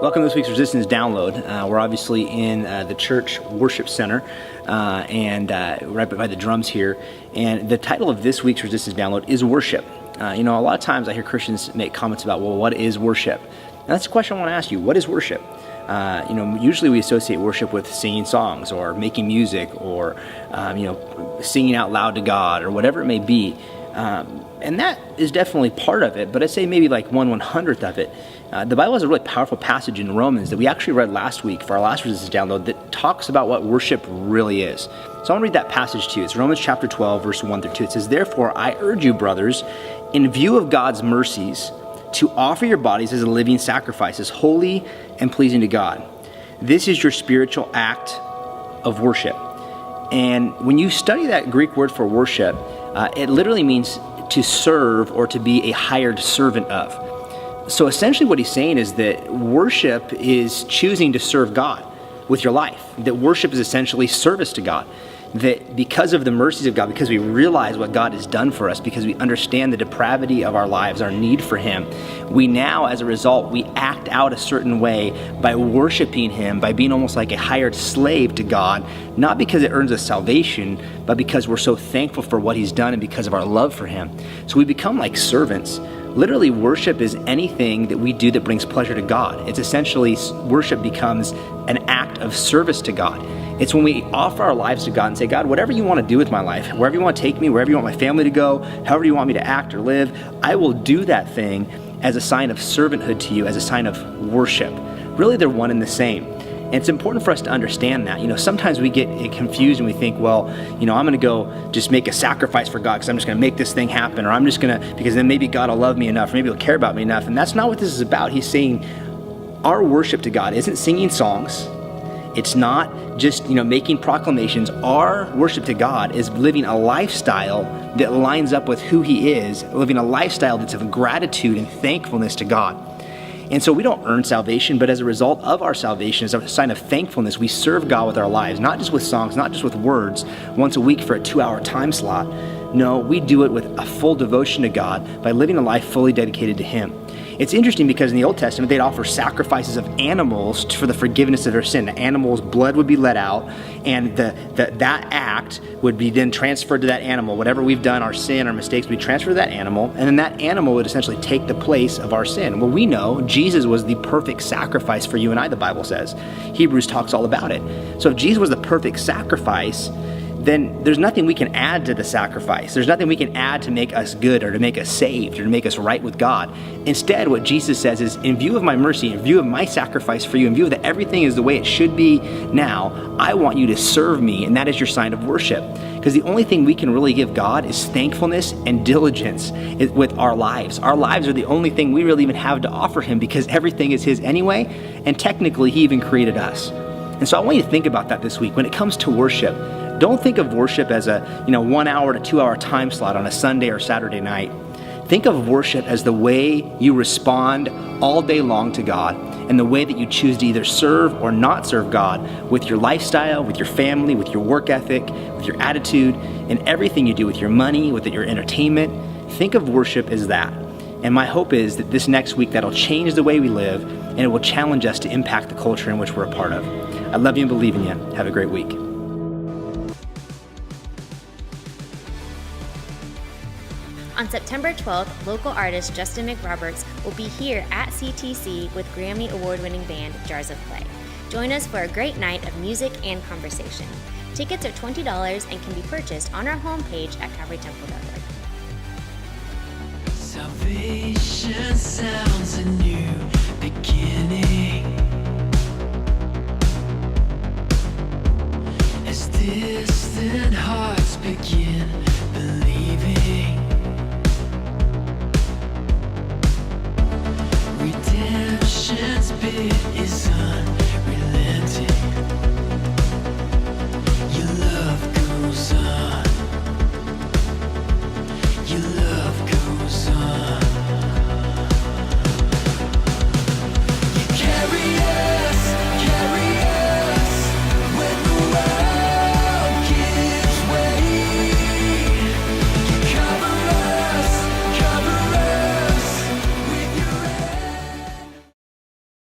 Welcome to this week's Resistance Download. We're obviously in the church worship center and right by the drums here. And the title of this week's Resistance Download is worship. A lot of times I hear Christians make comments about, well, what is worship? And that's the question I want to ask you. What is worship? Usually we associate worship with singing songs or making music or, singing out loud to God or whatever it may be. And that is definitely part of it, but I'd say maybe like 1/100th of it. The Bible has a really powerful passage in Romans that we actually read last week for our last Resistance Download that talks about what worship really is. So I want to read that passage to you. It's Romans chapter 12, verse 1 through 2. It says, "Therefore I urge you, brothers, in view of God's mercies, to offer your bodies as a living sacrifice, as holy and pleasing to God. This is your spiritual act of worship." And when you study that Greek word for worship, it literally means to serve or to be a hired servant of. So essentially what he's saying is that worship is choosing to serve God with your life. That worship is essentially service to God. That because of the mercies of God, because we realize what God has done for us, because we understand the depravity of our lives, our need for Him, we now, as a result, we act out a certain way by worshiping Him, by being almost like a hired slave to God, not because it earns us salvation, but because we're so thankful for what He's done and because of our love for Him. So we become like servants. Literally, worship is anything that we do that brings pleasure to God. It's essentially, worship becomes an act of service to God. It's when we offer our lives to God and say, God, whatever you want to do with my life, wherever you want to take me, wherever you want my family to go, however you want me to act or live, I will do that thing as a sign of servanthood to you, as a sign of worship. Really, they're one and the same. And it's important for us to understand that. Sometimes we get confused and we think, well, I'm going to go just make a sacrifice for God because I'm just going to make this thing happen, or I'm just going to, because then maybe God will love me enough, or maybe He'll care about me enough. And that's not what this is about. He's saying our worship to God isn't singing songs. It's not just, making proclamations. Our worship to God is living a lifestyle that lines up with who He is, living a lifestyle that's of gratitude and thankfulness to God. And so we don't earn salvation, but as a result of our salvation, as a sign of thankfulness, we serve God with our lives, not just with songs, not just with words, once a week for a 2-hour time slot. No, we do it with a full devotion to God by living a life fully dedicated to Him. It's interesting because in the Old Testament, they'd offer sacrifices of animals for the forgiveness of their sin. The animal's blood would be let out, and that act would be then transferred to that animal. Whatever we've done, our sin, our mistakes, would be transferred to that animal, and then that animal would essentially take the place of our sin. Well, we know Jesus was the perfect sacrifice for you and I, the Bible says. Hebrews talks all about it. So if Jesus was the perfect sacrifice, then there's nothing we can add to the sacrifice. There's nothing we can add to make us good or to make us saved or to make us right with God. Instead, what Jesus says is, in view of my mercy, in view of my sacrifice for you, in view of that everything is the way it should be now, I want you to serve me, and that is your sign of worship. Because the only thing we can really give God is thankfulness and diligence with our lives. Our lives are the only thing we really even have to offer Him, because everything is His anyway, and technically He even created us. And so I want you to think about that this week. When it comes to worship, don't think of worship as a 1 hour to 2 hour time slot on a Sunday or Saturday night. Think of worship as the way you respond all day long to God, and the way that you choose to either serve or not serve God with your lifestyle, with your family, with your work ethic, with your attitude, and everything you do with your money, with your entertainment. Think of worship as that. And my hope is that this next week that'll change the way we live, and it will challenge us to impact the culture in which we're a part of. I love you and believe in you. Have a great week. On September 12th, local artist Justin McRoberts will be here at CTC with Grammy award-winning band Jars of Clay. Join us for a great night of music and conversation. Tickets are $20 and can be purchased on our homepage at calvarytemple.org. Salvation sounds a new beginning. As distant hearts begin